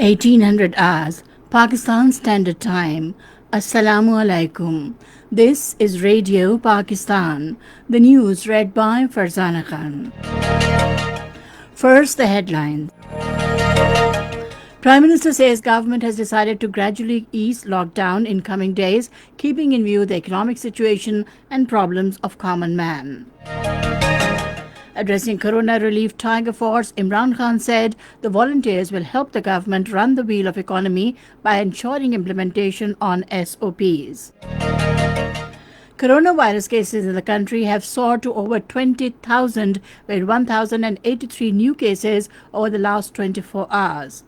1800 hours, Pakistan Standard Time. Assalamu alaikum. This is Radio Pakistan. The news read by Farzana Khan. First, the headlines. Prime Minister says government has decided to gradually ease lockdown in coming days, keeping in view the economic situation and problems of common man. Addressing Corona Relief Tiger Force, Imran Khan said the volunteers will help the government run the wheel of economy by ensuring implementation on SOPs. Coronavirus cases in the country have soared to over 20,000, with 1,083 new cases over the last 24 hours.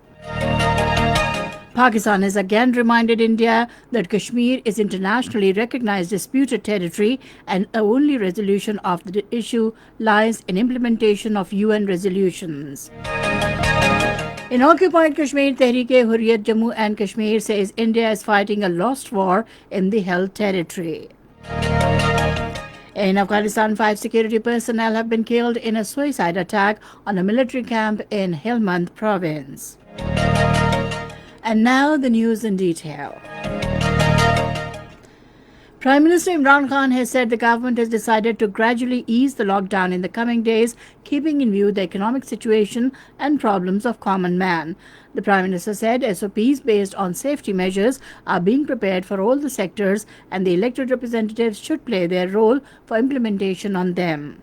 Pakistan has again reminded India that Kashmir is internationally recognized disputed territory and the only resolution of the issue lies in implementation of UN resolutions. In occupied Kashmir, Tehreek-e-Hurriyat Jammu and Kashmir says India is fighting a lost war in the held territory. In Afghanistan, 5 security personnel have been killed in a suicide attack on a military camp in Helmand province. And now the news in detail. Prime Minister Imran Khan has said the government has decided to gradually ease the lockdown in the coming days, keeping in view the economic situation and problems of common man. The Prime Minister said SOPs based on safety measures are being prepared for all the sectors and the elected representatives should play their role for implementation on them.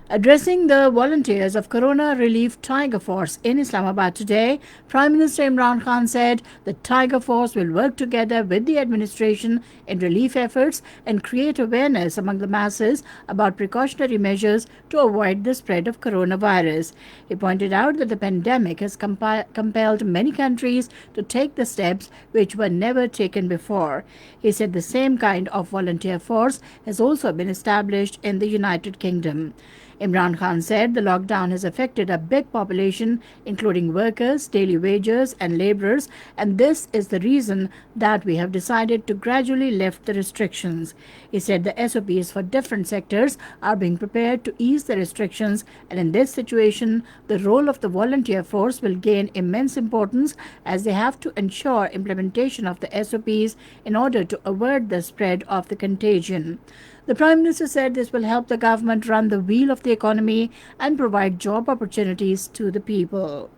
Addressing the volunteers of Corona Relief Tiger Force in Islamabad today, Prime Minister Imran Khan said the Tiger Force will work together with the administration in relief efforts and create awareness among the masses about precautionary measures to avoid the spread of coronavirus. He pointed out that the pandemic has compelled many countries to take the steps which were never taken before. He said the same kind of volunteer force has also been established in the United Kingdom. Imran Khan said the lockdown has affected a big population, including workers, daily wagers, and laborers, and this is the reason that we have decided to gradually lift the restrictions. He said the SOPs for different sectors are being prepared to ease the restrictions, and in this situation, the role of the volunteer force will gain immense importance as they have to ensure implementation of the SOPs in order to avert the spread of the contagion. The Prime Minister said this will help the government run the wheel of the economy and provide job opportunities to the people.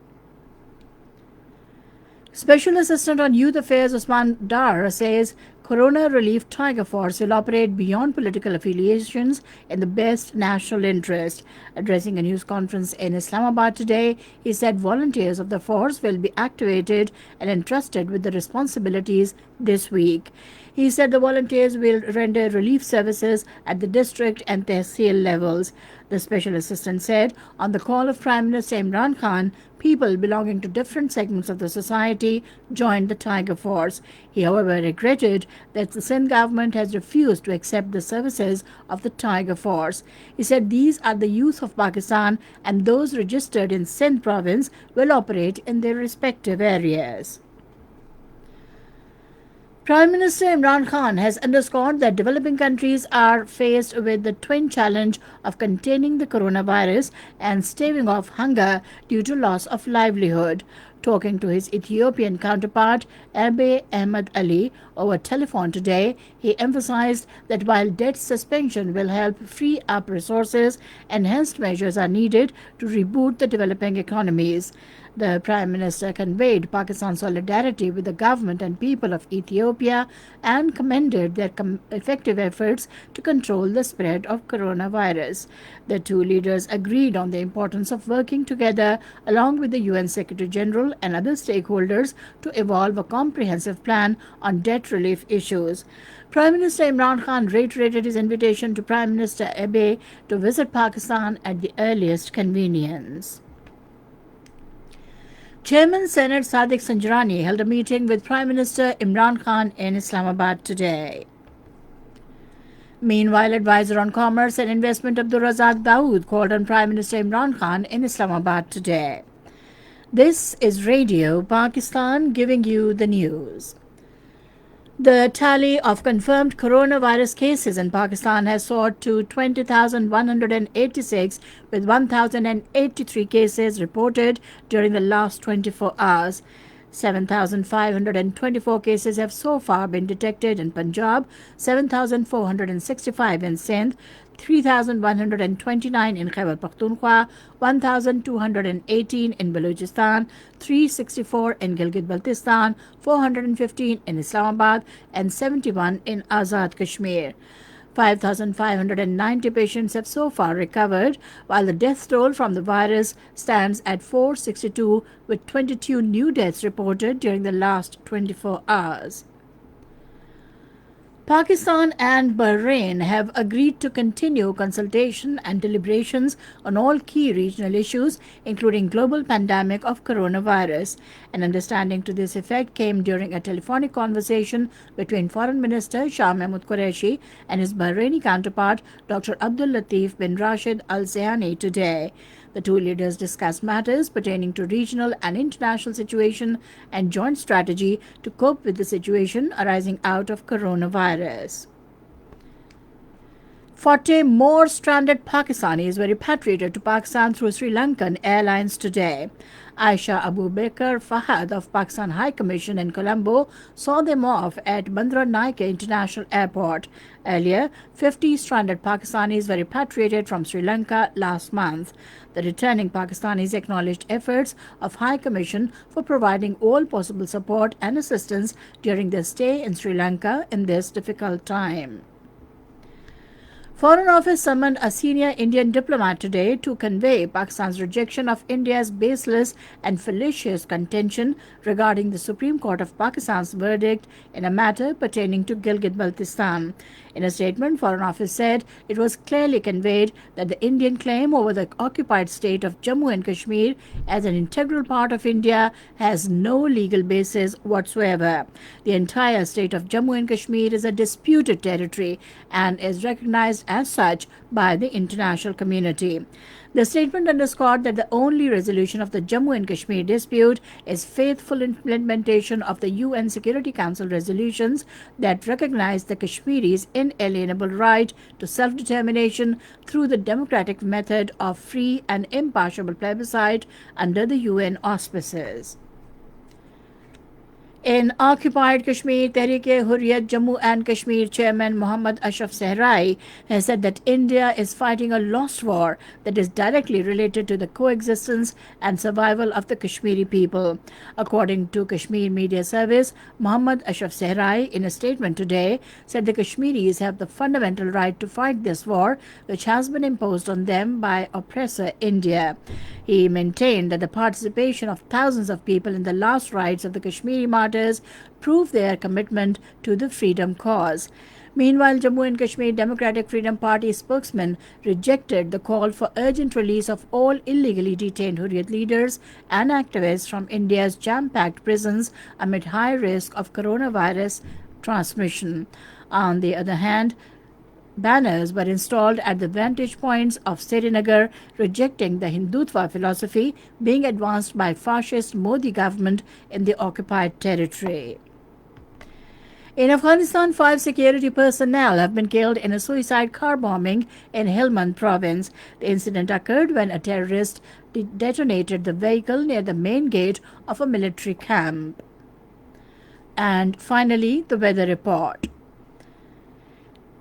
Special Assistant on Youth Affairs Osman Dar says Corona Relief Tiger Force will operate beyond political affiliations in the best national interest. Addressing a news conference in Islamabad today, he said volunteers of the force will be activated and entrusted with the responsibilities this week. He said the volunteers will render relief services at the district and tehsil levels. The Special Assistant said, on the call of Prime Minister Imran Khan, people belonging to different segments of the society joined the Tiger Force. He, however, regretted that the Sindh government has refused to accept the services of the Tiger Force. He said these are the youth of Pakistan and those registered in Sindh province will operate in their respective areas. Prime Minister Imran Khan has underscored that developing countries are faced with the twin challenge of containing the coronavirus and staving off hunger due to loss of livelihood. Talking to his Ethiopian counterpart, Abiy Ahmed Ali, over telephone today, he emphasized that while debt suspension will help free up resources, enhanced measures are needed to reboot the developing economies. The Prime Minister conveyed Pakistan's solidarity with the government and people of Ethiopia and commended their effective efforts to control the spread of coronavirus. The two leaders agreed on the importance of working together along with the UN Secretary General and other stakeholders to evolve a comprehensive plan on debt relief issues. Prime Minister Imran Khan reiterated his invitation to Prime Minister Abiy to visit Pakistan at the earliest convenience. Chairman Senate Sadiq Sanjarani held a meeting with Prime Minister Imran Khan in Islamabad today. Meanwhile, advisor on commerce and investment Abdul Razak Dawood called on Prime Minister Imran Khan in Islamabad today. This is Radio Pakistan giving you the news. The tally of confirmed coronavirus cases in Pakistan has soared to 20,186, with 1,083 cases reported during the last 24 hours. 7,524 cases have so far been detected in Punjab, 7,465 in Sindh, 3,129 in Khyber Pakhtunkhwa, 1,218 in Balochistan, 364 in Gilgit-Baltistan, 415 in Islamabad, and 71 in Azad Kashmir. 5,590 patients have so far recovered, while the death toll from the virus stands at 462, with 22 new deaths reported during the last 24 hours. Pakistan and Bahrain have agreed to continue consultation and deliberations on all key regional issues, including global pandemic of coronavirus. An understanding to this effect came during a telephonic conversation between Foreign Minister Shah Mahmood Qureshi and his Bahraini counterpart, Dr. Abdul Latif bin Rashid Al Zayani, today. The two leaders discussed matters pertaining to regional and international situation and joint strategy to cope with the situation arising out of coronavirus. 40 more stranded Pakistanis were repatriated to Pakistan through Sri Lankan Airlines today. Aisha Abu Bakr Fahad of Pakistan High Commission in Colombo saw them off at Bandra Naik International Airport. Earlier, 50 stranded Pakistanis were repatriated from Sri Lanka last month. The returning Pakistanis acknowledged efforts of High Commission for providing all possible support and assistance during their stay in Sri Lanka in this difficult time. Foreign Office summoned a senior Indian diplomat today to convey Pakistan's rejection of India's baseless and fallacious contention regarding the Supreme Court of Pakistan's verdict in a matter pertaining to Gilgit-Baltistan. In a statement, Foreign Office said it was clearly conveyed that the Indian claim over the occupied state of Jammu and Kashmir as an integral part of India has no legal basis whatsoever. The entire state of Jammu and Kashmir is a disputed territory and is recognized as such by the international community. The statement underscored that the only resolution of the Jammu and Kashmir dispute is faithful implementation of the UN Security Council resolutions that recognize the Kashmiris' inalienable right to self-determination through the democratic method of free and impartial plebiscite under the UN auspices. In occupied Kashmir, Tehreek-e-Hurriyat Jammu and Kashmir chairman Mohammad Ashraf Sehrai has said that India is fighting a lost war that is directly related to the coexistence and survival of the Kashmiri people. According to Kashmir Media Service, Mohammad Ashraf Sehrai, in a statement today, said the Kashmiris have the fundamental right to fight this war, which has been imposed on them by oppressor India. He maintained that the participation of thousands of people in the last rites of the Kashmiri martyrs prove their commitment to the freedom cause. Meanwhile, Jammu and Kashmir Democratic Freedom Party spokesman rejected the call for urgent release of all illegally detained Hurriyat leaders and activists from India's jam-packed prisons amid high risk of coronavirus transmission. On the other hand, banners were installed at the vantage points of Srinagar, rejecting the Hindutva philosophy being advanced by fascist Modi government in the occupied territory. In Afghanistan, 5 security personnel have been killed in a suicide car bombing in Helmand province. The incident occurred when a terrorist detonated the vehicle near the main gate of a military camp. And finally, the weather report.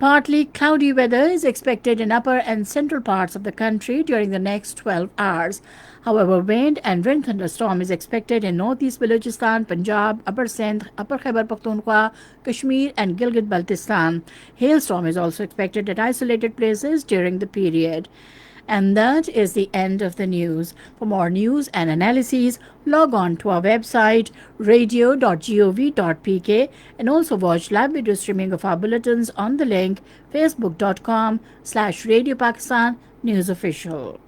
Partly cloudy weather is expected in upper and central parts of the country during the next 12 hours. However, wind and wind thunderstorm is expected in northeast Balochistan, Punjab, Upper Sindh, Upper Khyber Pakhtunkhwa, Kashmir and Gilgit-Baltistan. Hailstorm is also expected at isolated places during the period. And that is the end of the news. For more news and analyses, log on to our website radio.gov.pk and also watch live video streaming of our bulletins on the link facebook.com/Radio Pakistan News Official.